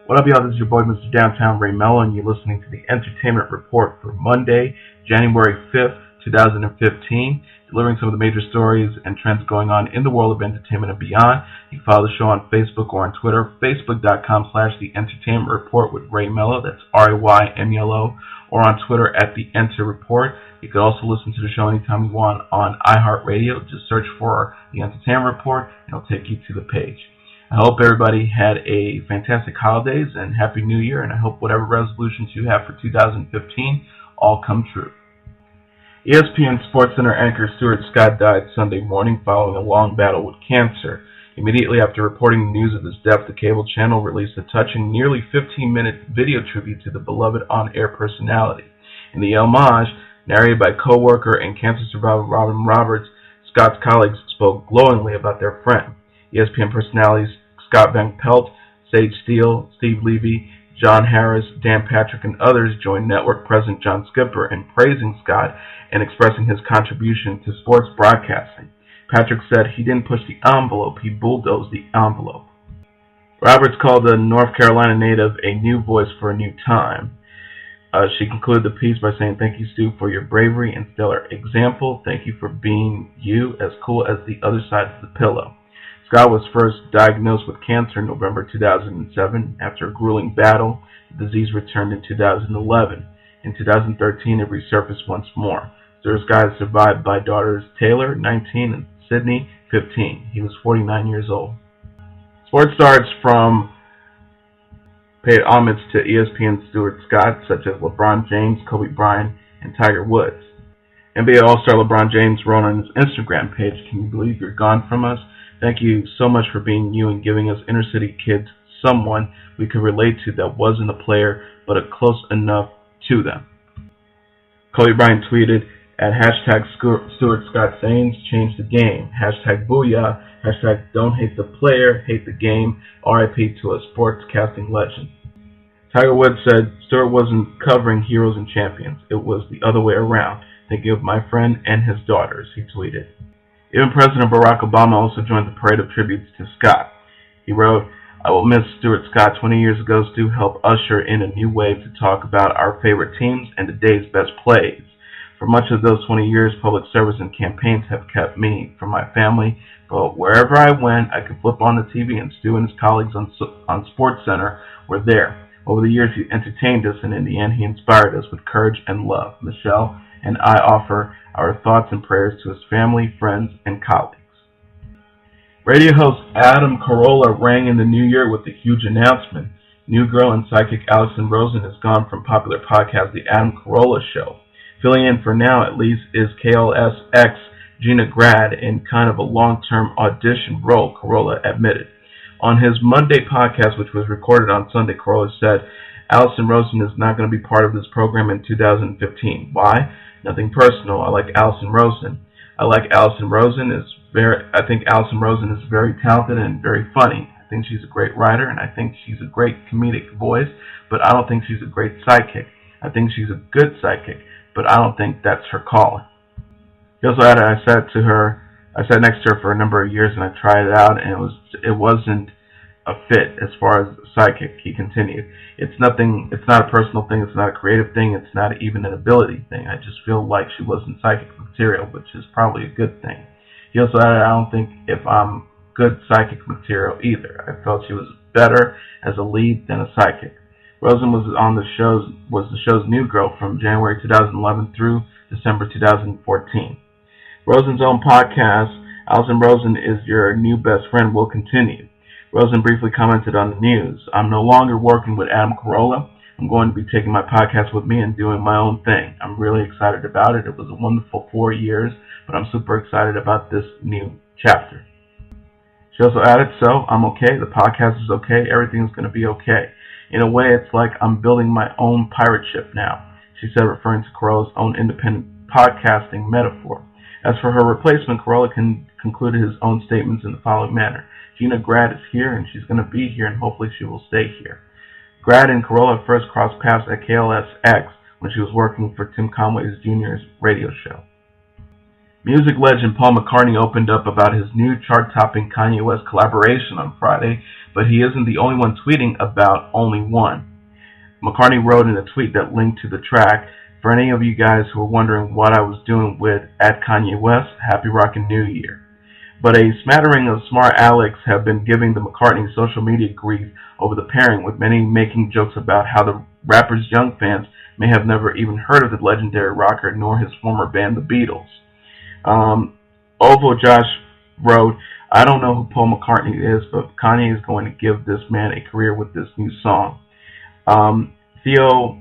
What up, y'all? This is your boy, Mr. Downtown Ray Mello, and you're listening to the Entertainment Report for Monday, January 5th, 2015, delivering some of the major stories and trends going on in the world of entertainment and beyond. You can follow the show on Facebook or on Twitter, facebook.com/The Entertainment Report with Ray Mello, that's RAYMELO, or on Twitter at The Enter Report. You can also listen to the show anytime you want on iHeartRadio. Just search for The Entertainment Report, and it'll take you to the page. I hope everybody had a fantastic holidays and Happy New Year, and I hope whatever resolutions you have for 2015 all come true. ESPN SportCenter anchor Stuart Scott died Sunday morning following a long battle with cancer. Immediately after reporting the news of his death, the cable channel released a touching, nearly 15-minute video tribute to the beloved on-air personality. In the homage, narrated by co-worker and cancer survivor Robin Roberts, Scott's colleagues spoke glowingly about their friend. ESPN personalities Scott Van Pelt, Sage Steele, Steve Levy, John Harris, Dan Patrick, and others joined network president John Skipper in praising Scott and expressing his contribution to sports broadcasting. Patrick said he didn't push the envelope, he bulldozed the envelope. Roberts called the North Carolina native a new voice for a new time. She concluded the piece by saying, "Thank you, Stu, for your bravery and stellar example. Thank you for being you, as cool as the other side of the pillow." Scott was first diagnosed with cancer in November 2007. After a grueling battle, the disease returned in 2011. In 2013, it resurfaced once more. Stuart Scott is survived by daughters Taylor, 19, and Sydney, 15. He was 49 years old. Sports stars from paid homage to ESPN Stuart Scott, such as LeBron James, Kobe Bryant, and Tiger Woods. NBA All-Star LeBron James wrote on his Instagram page, "Can you believe you're gone from us? Thank you so much for being you and giving us inner-city kids someone we could relate to that wasn't a player, but a close enough to them." Kobe Bryant tweeted at hashtag Stuart Scott Sayings, change the game, hashtag Booyah, hashtag don't hate the player, hate the game, RIP to a sportscasting legend. Tiger Woods said, "Stuart wasn't covering heroes and champions. It was the other way around. Thinking of my friend and his daughters," he tweeted. Even President Barack Obama also joined the parade of tributes to Scott. He wrote, "I will miss Stuart Scott. 20 years ago, Stu helped usher in a new wave to talk about our favorite teams and today's best plays. For much of those 20 years, public service and campaigns have kept me from my family, but wherever I went, I could flip on the TV and Stu and his colleagues on SportCenter were there. Over the years, he entertained us, and in the end, he inspired us with courage and love. Michelle and I offer our thoughts and prayers to his family, friends, and colleagues." Radio host Adam Carolla rang in the new year with a huge announcement. New girl and psychic Alison Rosen has gone from popular podcast The Adam Carolla Show. Filling in for now, at least, is KLSX Gina Grad in kind of a long-term audition role, Carolla admitted. On his Monday podcast, which was recorded on Sunday, Carolla said, "Alison Rosen is not going to be part of this program in 2015. Why? Nothing personal. I like Alison Rosen. I think Alison Rosen is very talented and very funny. I think she's a great writer, and I think she's a great comedic voice, but I don't think she's a great sidekick. I think she's a good sidekick, but I don't think that's her calling." He also added, I sat next to her for a number of years and I tried it out, and it wasn't a fit as far as sidekick," he continued. It's not a personal thing, it's not a creative thing, it's not even an ability thing. I just feel like she wasn't psychic material, which is probably a good thing." He also added, "I don't think if I'm good psychic material either. I felt she was better as a lead than a psychic." Rosen was the show's new girl from January 2011 through December 2014. Rosen's own podcast, Alison Rosen is Your New Best Friend, will continue. Rosen briefly commented on the news, "I'm no longer working with Adam Carolla. I'm going to be taking my podcast with me and doing my own thing. I'm really excited about it. It was a wonderful 4 years, but I'm super excited about this new chapter." She also added, "So, I'm okay. The podcast is okay. Everything's going to be okay. In a way, it's like I'm building my own pirate ship now," she said, referring to Carolla's own independent podcasting metaphor. As for her replacement, Carolla concluded his own statements in the following manner. "Gina Grad is here, and she's going to be here, and hopefully she will stay here." Grad and Carolla first crossed paths at KLSX when she was working for Tim Conway's Jr.'s radio show. Music legend Paul McCartney opened up about his new chart-topping Kanye West collaboration on Friday, but he isn't the only one tweeting about only one. McCartney wrote in a tweet that linked to the track, "For any of you guys who are wondering what I was doing with @Kanye West, happy rockin' New Year." But a smattering of smart Alecs have been giving the McCartney social media grief over the pairing, with many making jokes about how the rapper's young fans may have never even heard of the legendary rocker nor his former band, the Beatles. Oval Josh wrote, "I don't know who Paul McCartney is, but Kanye is going to give this man a career with this new song." Theo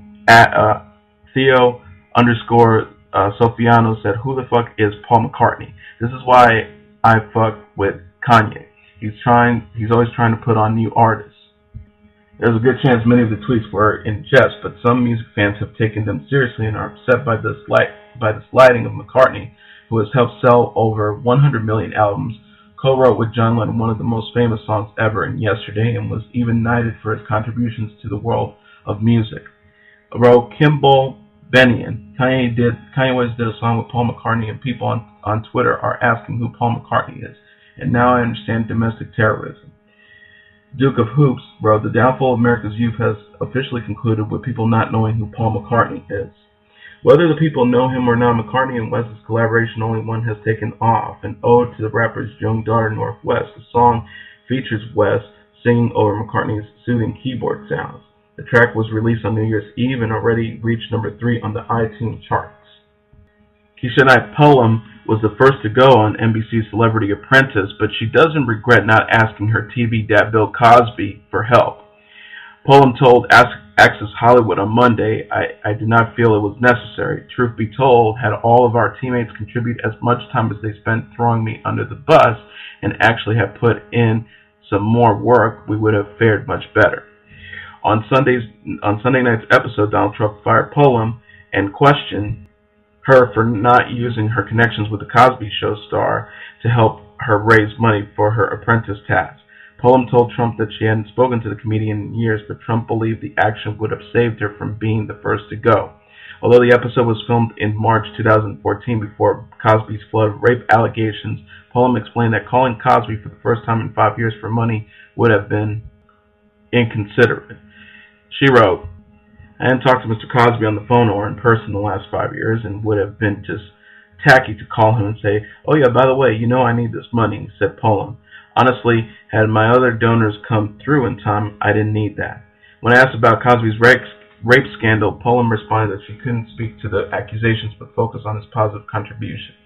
Sofiano said, "Who the fuck is Paul McCartney? This is why I fuck with Kanye. He's always trying to put on new artists." There's a good chance many of the tweets were in jest, but some music fans have taken them seriously and are upset by the slighting of McCartney, who has helped sell over 100 million albums, co-wrote with John Lennon one of the most famous songs ever in Yesterday, and was even knighted for his contributions to the world of music. Wrote Kimball Benian, Kanye West did a song with Paul McCartney, and people on Twitter are asking who Paul McCartney is, and now I understand domestic terrorism. Duke of Hoops wrote, "The downfall of America's youth has officially concluded with people not knowing who Paul McCartney is. Whether the people know him or not, McCartney and West's collaboration only one has taken off. An ode to the rapper's young daughter, Northwest. The song features West singing over McCartney's soothing keyboard sounds. The track was released on New Year's Eve and already reached number 3 on the iTunes charts." Keshia Knight Pulliam was the first to go on NBC Celebrity Apprentice, but she doesn't regret not asking her TV dad Bill Cosby for help. Pulliam told Access Hollywood on Monday, I did not feel it was necessary. Truth be told, had all of our teammates contribute as much time as they spent throwing me under the bus and actually have put in some more work, we would have fared much better." On Sunday night's episode, Donald Trump fired Pulliam and questioned her for not using her connections with the Cosby Show star to help her raise money for her apprentice task. Pulliam told Trump that she hadn't spoken to the comedian in years, but Trump believed the action would have saved her from being the first to go. Although the episode was filmed in March 2014 before Cosby's flood of rape allegations, Pulliam explained that calling Cosby for the first time in 5 years for money would have been inconsiderate. She wrote, "I hadn't talked to Mr. Cosby on the phone or in person the last 5 years, and would have been just tacky to call him and say, 'Oh yeah, by the way, you know I need this money,'" said Pulliam. "Honestly, had my other donors come through in time, I didn't need that." When asked about Cosby's rape scandal, Pulliam responded that she couldn't speak to the accusations but focus on his positive contributions.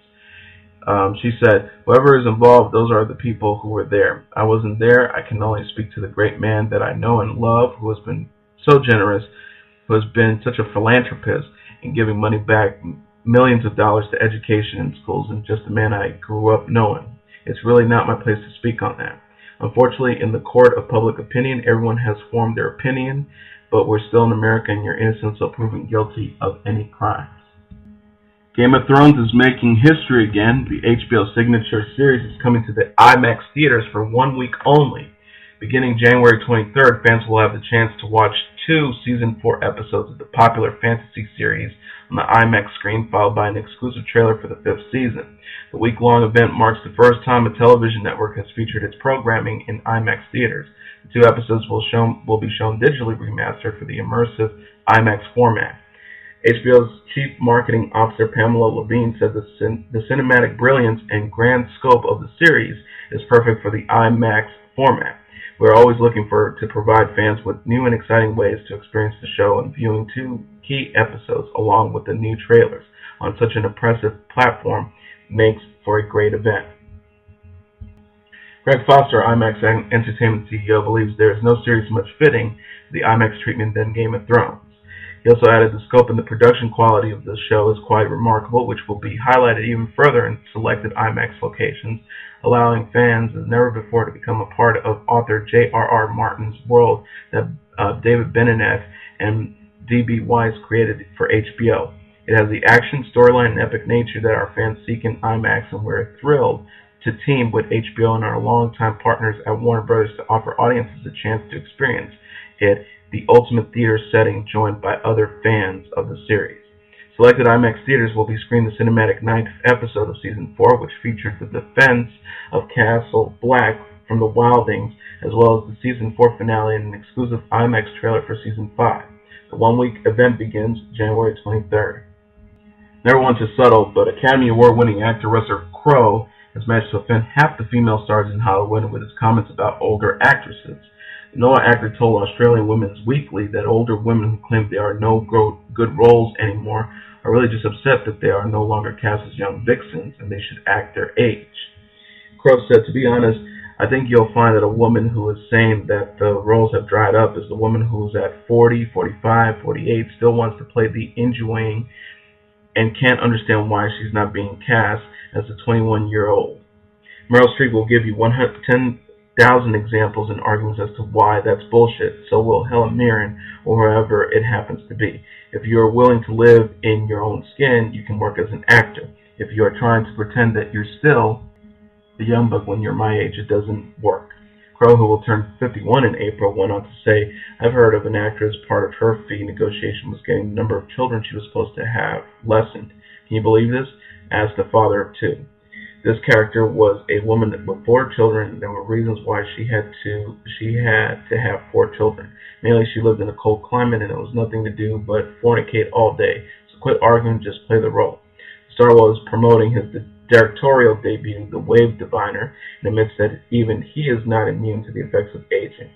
She said, "Whoever is involved, those are the people who were there. I wasn't there. I can only speak to the great man that I know and love, who has been so generous, who has been such a philanthropist in giving money back, millions of dollars to education in schools, and just the man I grew up knowing. It's really not my place to speak on that. Unfortunately, in the court of public opinion, everyone has formed their opinion, but we're still in America and you're innocent until proven guilty of any crimes." Game of Thrones is making history again. The HBO signature series is coming to the IMAX theaters for 1 week only. Beginning January 23rd, fans will have the chance to watch 2 Season 4 episodes of the popular fantasy series on the IMAX screen, followed by an exclusive trailer for the 5th season. The week-long event marks the first time a television network has featured its programming in IMAX theaters. The 2 episodes will be shown digitally remastered for the immersive IMAX format. HBO's Chief Marketing Officer Pamela Levine said the cinematic brilliance and grand scope of the series is perfect for the IMAX format. We're always looking to provide fans with new and exciting ways to experience the show, and viewing 2 key episodes along with the new trailers on such an impressive platform makes for a great event. Greg Foster, IMAX Entertainment CEO, believes there is no series much fitting the IMAX treatment than Game of Thrones. He also added the scope and the production quality of the show is quite remarkable, which will be highlighted even further in selected IMAX locations, allowing fans as never before to become a part of author J.R.R. Martin's world that David Benioff and D.B. Weiss created for HBO. It has the action, storyline, and epic nature that our fans seek in IMAX, and we're thrilled to team with HBO and our longtime partners at Warner Bros. To offer audiences a chance to experience it, the ultimate theater setting, joined by other fans of the series, Selected IMAX theaters will be screening the cinematic ninth episode of Season 4, which featured the defense of Castle Black from the Wildings, as well as the Season 4 finale and an exclusive IMAX trailer for Season 5. The one-week event begins January 23rd. Never one to settle, but Academy Award-winning actor Russell Crowe has managed to offend half the female stars in Hollywood with his comments about older actresses. The Noah actor told Australian Women's Weekly that older women who claim there are no good roles anymore are really just upset that they are no longer cast as young vixens and they should act their age. Crowe said, "To be honest, I think you'll find that a woman who is saying that the roles have dried up is the woman who's at 40, 45, 48, still wants to play the ingenuine and can't understand why she's not being cast as a 21-year-old. Meryl Streep will give you 10,000 examples and arguments as to why that's bullshit. So will Helen Mirren or whoever it happens to be. If you are willing to live in your own skin, you can work as an actor. If you are trying to pretend that you're still a young buck when you're my age, it doesn't work." Crowe, who will turn 51 in April, went on to say, "I've heard of an actress part of her fee negotiation was getting the number of children she was supposed to have lessened. Can you believe this? Asked the father of two. This character was a woman with 4 children, and there were reasons why she had to have 4 children. Mainly she lived in a cold climate and there was nothing to do but fornicate all day. So quit arguing, just play the role." The star was promoting his directorial debut, The Wave Diviner, and admits that even he is not immune to the effects of aging.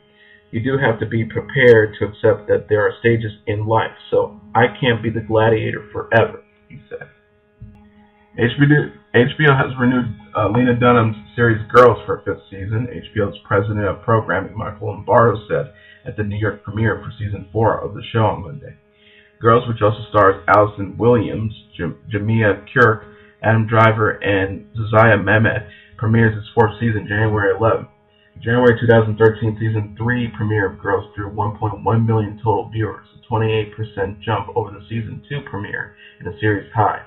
"You do have to be prepared to accept that there are stages in life, so I can't be the gladiator forever," he said. HBO has renewed Lena Dunham's series Girls for a 5th season. HBO's president of programming, Michael Lombardo, said at the New York premiere for Season 4 of the show on Monday. Girls, which also stars Alison Williams, Jamia Kirk, Adam Driver, and Josiah Mehmet, premieres its 4th season January 11th. The January 2013 Season 3 premiere of Girls drew 1.1 million total viewers, a 28% jump over the Season 2 premiere and a series high.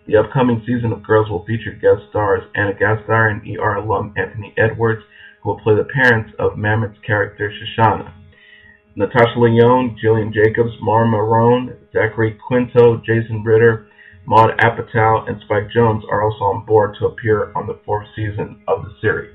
The upcoming season of Girls will feature guest stars Anna Gasteyer and ER alum Anthony Edwards, who will play the parents of Mamet's character Shoshana. Natasha Lyonne, Jillian Jacobs, Mara Marone, Zachary Quinto, Jason Ritter, Maud Apatow, and Spike Jonze are also on board to appear on the 4th season of the series.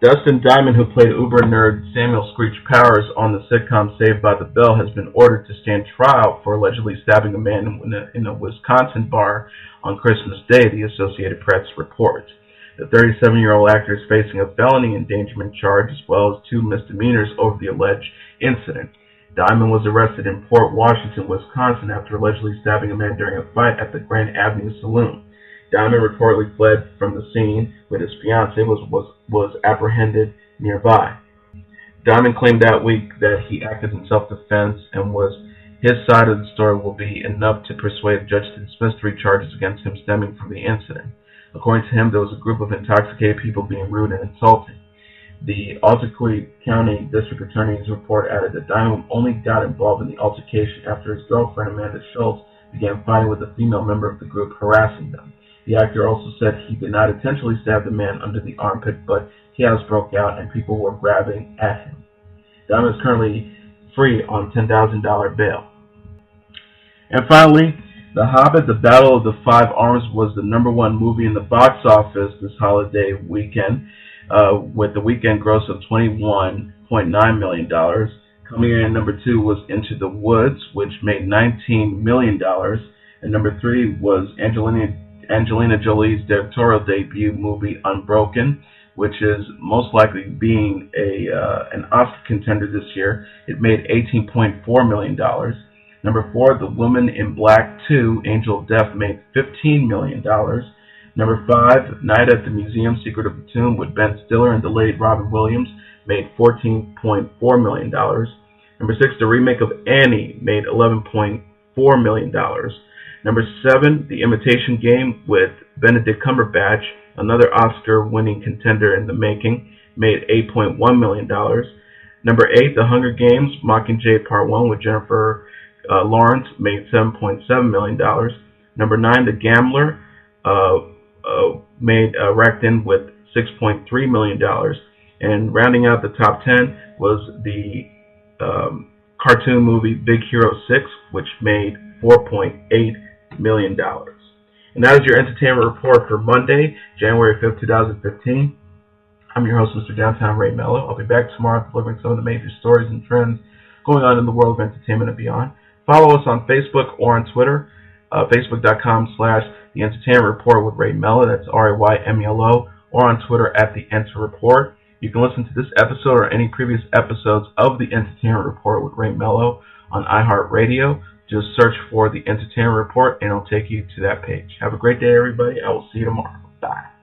Dustin Diamond, who played Uber nerd Samuel Screech Powers on the sitcom Saved by the Bell, has been ordered to stand trial for allegedly stabbing a man in a Wisconsin bar on Christmas Day, the Associated Press reports. The 37-year-old actor is facing a felony endangerment charge as well as 2 misdemeanors over the alleged incident. Diamond was arrested in Port Washington, Wisconsin after allegedly stabbing a man during a fight at the Grand Avenue Saloon. Diamond reportedly fled from the scene, but his fiancée was apprehended nearby. Diamond claimed that week that he acted in self-defense and his side of the story will be enough to persuade the judge to dismiss 3 charges against him stemming from the incident. According to him, there was a group of intoxicated people being rude and insulting. The Outaouais County District Attorney's report added that Diamond only got involved in the altercation after his girlfriend, Amanda Schultz, began fighting with a female member of the group, harassing them. The actor also said he did not intentionally stab the man under the armpit, but chaos broke out and people were grabbing at him. Diamond is currently free on $10,000 bail. And finally, The Hobbit, The Battle of the Five Armies was the #1 movie in the box office this holiday weekend, with the weekend gross of $21.9 million. Coming in at #2 was Into the Woods, which made $19 million. And #3 was Angelina Jolie's directorial debut movie Unbroken, which is most likely being an Oscar contender this year. It made $18.4 million. #4, The Woman in Black 2, Angel of Death, made $15 million. #5, Night at the Museum, Secret of the Tomb, with Ben Stiller and the late Robin Williams, made $14.4 million. #6, the remake of Annie, made $11.4 million. #7, The Imitation Game with Benedict Cumberbatch, another Oscar-winning contender in the making, made $8.1 million. #8, The Hunger Games, Mockingjay Part 1 with Jennifer Lawrence, made $7.7 million. #9, The Gambler, racked in with $6.3 million. And rounding out the top 10 was the cartoon movie Big Hero 6, which made $4.8 million. And that is your entertainment report for Monday, January 5th, 2015. I'm your host, Mr. Downtown Ray Mello. I'll be back tomorrow delivering some of the major stories and trends going on in the world of entertainment and beyond. Follow us on Facebook or on Twitter, facebook.com/The Entertainment Report with Ray Mello. That's RAYMELO, or on Twitter @The Enter Report. You can listen to this episode or any previous episodes of The Entertainment Report with Ray Mello on iHeartRadio. Just search for The Entertainment Report and it'll take you to that page. Have a great day, everybody. I will see you tomorrow. Bye.